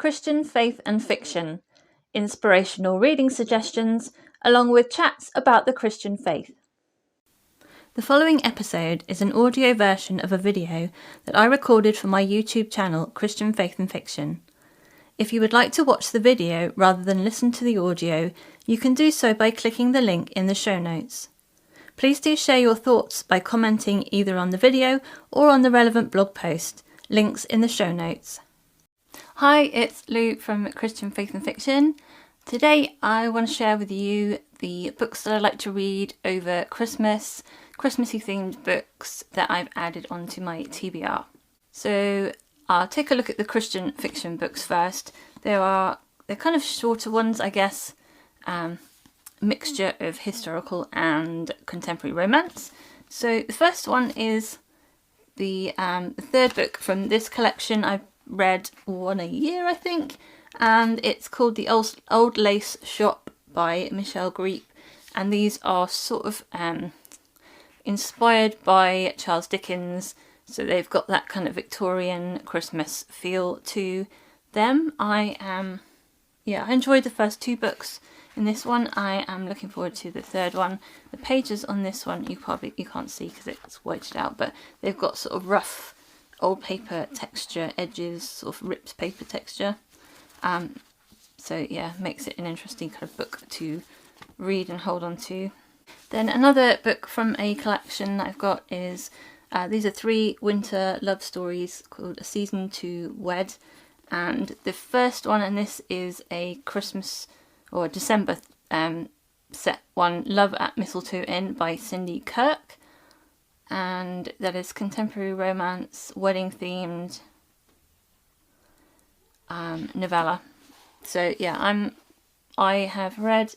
Christian faith and fiction, inspirational reading suggestions, along with chats about the Christian faith. The following episode is an audio version of a video that I recorded for my YouTube channel, Christian Faith and Fiction. If you would like to watch the video rather than listen to the audio, you can do so by clicking the link in the show notes. Please do share your thoughts by commenting either on the video or on the relevant blog post, links in the show notes. Hi, it's Lou from Christian Faith and Fiction. Today I want to share with you the books that I like to read over Christmas, Christmassy themed books that I've added onto my TBR. So I'll take a look at the Christian fiction books first. They're kind of shorter ones, I guess, mixture of historical and contemporary romance. So the first one is the third book from this collection. I've read one a year, I think, and it's called The Old Lace Shop by Michelle Griep, and these are sort of inspired by Charles Dickens, so they've got that kind of Victorian Christmas feel to them. I enjoyed the first two books in this one. I am looking forward to the third one. The pages on this one you can't see because it's whited out, but they've got sort of rough old paper texture edges, sort of ripped paper texture. So yeah, makes it an interesting kind of book to read and hold on to. Then another book from a collection I've got is these are 3 winter love stories called A Season to Wed, and the first one in this is a Christmas or December set one, Love at Mistletoe Inn by Cindy Kirk, and that is contemporary romance, wedding themed novella. So yeah, I have read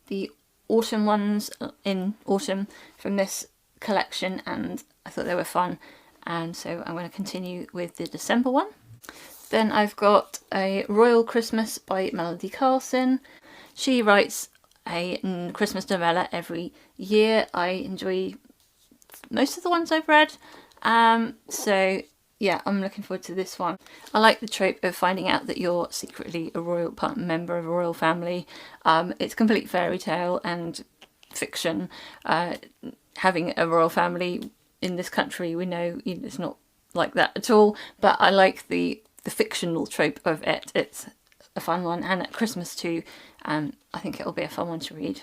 the autumn ones in autumn from this collection and I thought they were fun, and so I'm going to continue with the December one. Then I've got A Royal Christmas by Melody Carlson. She writes a Christmas novella every year. I enjoy most of the ones I've read, so yeah, I'm looking forward to this one. I like the trope of finding out that you're secretly a royal member of a royal family. It's complete fairy tale and fiction. Having a royal family in this country, we know it's not like that at all, but I like the fictional trope of it. It's a fun one, and at Christmas too, I think it'll be a fun one to read.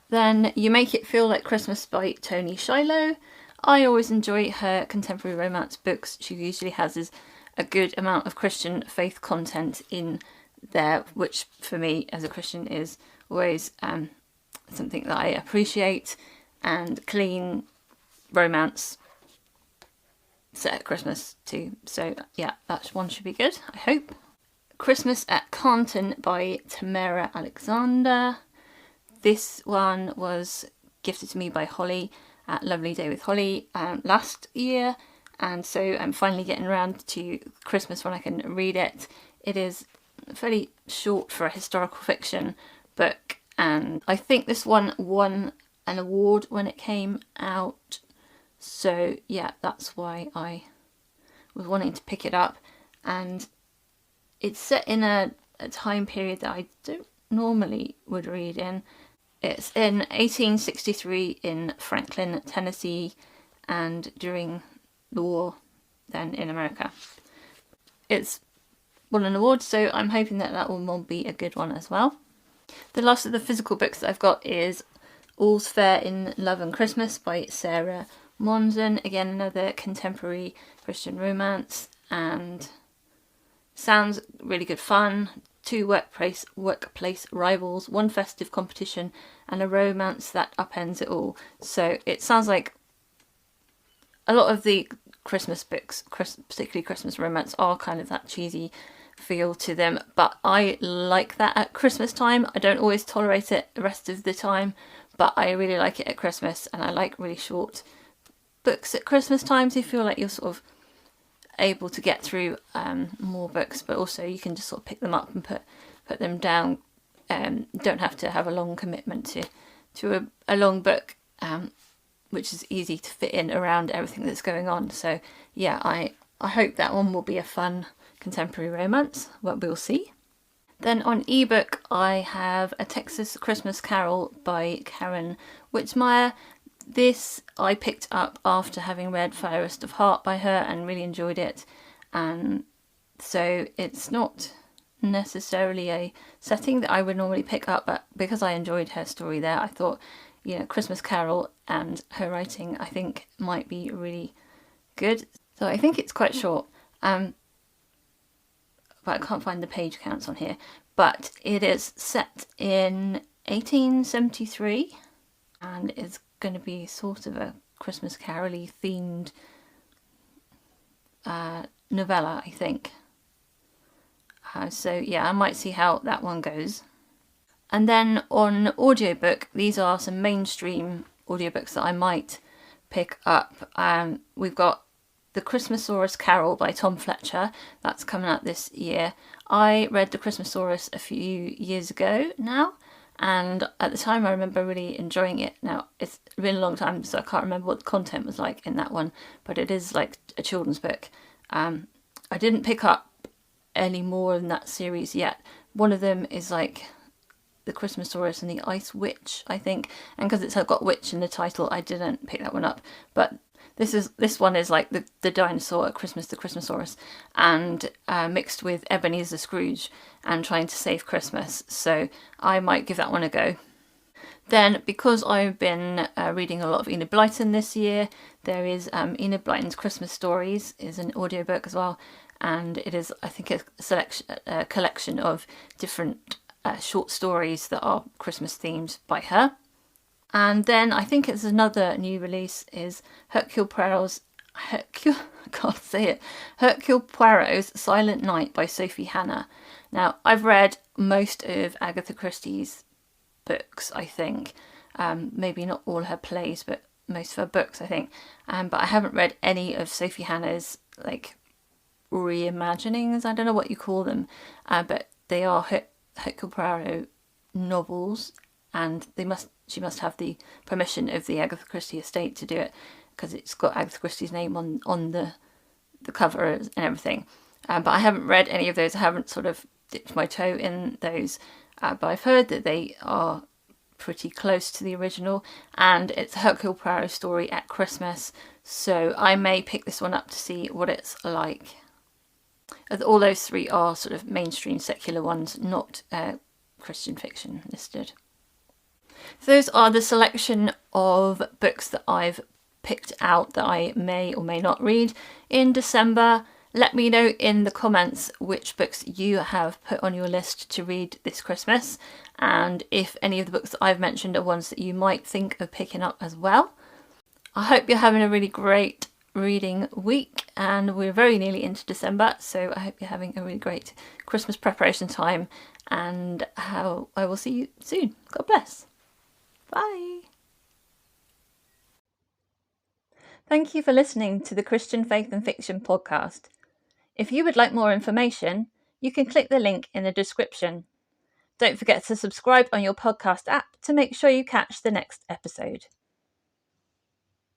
Then You Make It Feel Like Christmas by Toni Shiloh. I always enjoy her contemporary romance books. She usually has a good amount of Christian faith content in there, which for me as a Christian is always something that I appreciate, and clean romance set at Christmas too. So yeah, that one should be good, I hope. Christmas at Carnton by Tamera Alexander. This one was gifted to me by Holly at Lovely Day with Holly last year, and so I'm finally getting around to Christmas when I can read it. It is fairly short for a historical fiction book, and I think this one won an award when it came out, so yeah, that's why I was wanting to pick it up. And it's set in a time period that I don't normally would read in. It's in 1863 in Franklin, Tennessee, and during the war then in America. It's won an award, so I'm hoping that one will be a good one as well. The last of the physical books that I've got is All's Fair in Love and Christmas by Sarah Monzon. Again, another contemporary Christian romance, and sounds really good fun. 2 workplace rivals, 1 festive competition, and a romance that upends it all. So it sounds like a lot of the Christmas books, particularly Christmas romance, are kind of that cheesy feel to them, but I like that at Christmas time. I don't always tolerate it the rest of the time, but I really like it at Christmas, and I like really short books at Christmas time, so you feel like you're sort of able to get through more books, but also you can just sort of pick them up and put them down. Don't have to have a long commitment to a long book, which is easy to fit in around everything that's going on. So yeah, I hope that one will be a fun contemporary romance, but we'll see. Then on ebook, I have A Texas Christmas Carol by Karen Witemeyer. This I picked up after having read Fairest of Heart by her and really enjoyed it. And so it's not necessarily a setting that I would normally pick up, but because I enjoyed her story there, I thought, Christmas Carol and her writing, I think, might be really good. So I think it's quite short, but I can't find the page counts on here. But it is set in 1873 and it's going to be sort of a Christmas Carol-y themed novella, I think. So yeah, I might see how that one goes. And then on audiobook, these are some mainstream audiobooks that I might pick up. We've got The Christmasaurus Carol by Tom Fletcher. That's coming out this year. I read The Christmasaurus a few years ago now, and at the time I remember really enjoying it. Now, it's been a long time, so I can't remember what the content was like in that one, but it is like a children's book. I didn't pick up any more in that series yet. One of them is like The Christmasaurus and the Ice Witch, I think, and because it's got witch in the title, I didn't pick that one up. But this one is like the dinosaur at Christmas, the Christmasaurus, and mixed with Ebenezer Scrooge and trying to save Christmas. So I might give that one a go. Then, because I've been reading a lot of Enid Blyton this year, there is Enid Blyton's Christmas Stories is an audiobook as well, and it is, I think, a collection of different short stories that are Christmas themed by her. And then I think it's another new release is Hercule Poirot's Silent Night by Sophie Hannah. Now, I've read most of Agatha Christie's books, I think. Maybe not all her plays, but most of her books, I think. But I haven't read any of Sophie Hannah's like reimaginings. I don't know what you call them, but they are Hercule Poirot novels, and she must have the permission of the Agatha Christie estate to do it, because it's got Agatha Christie's name on the cover and everything. But I haven't read any of those. I haven't sort of dipped my toe in those. But I've heard that they are pretty close to the original, and it's a Hercule Poirot story at Christmas, so I may pick this one up to see what it's like. All those three are sort of mainstream secular ones, not Christian fiction listed. So those are the selection of books that I've picked out that I may or may not read in December. Let me know in the comments which books you have put on your list to read this Christmas, and if any of the books that I've mentioned are ones that you might think of picking up as well. I hope you're having a really great reading week, and we're very nearly into December, so I hope you're having a really great Christmas preparation time, and I will see you soon. God bless. Bye. Thank you for listening to the Christian Faith and Fiction podcast. If you would like more information, you can click the link in the description. Don't forget to subscribe on your podcast app to make sure you catch the next episode.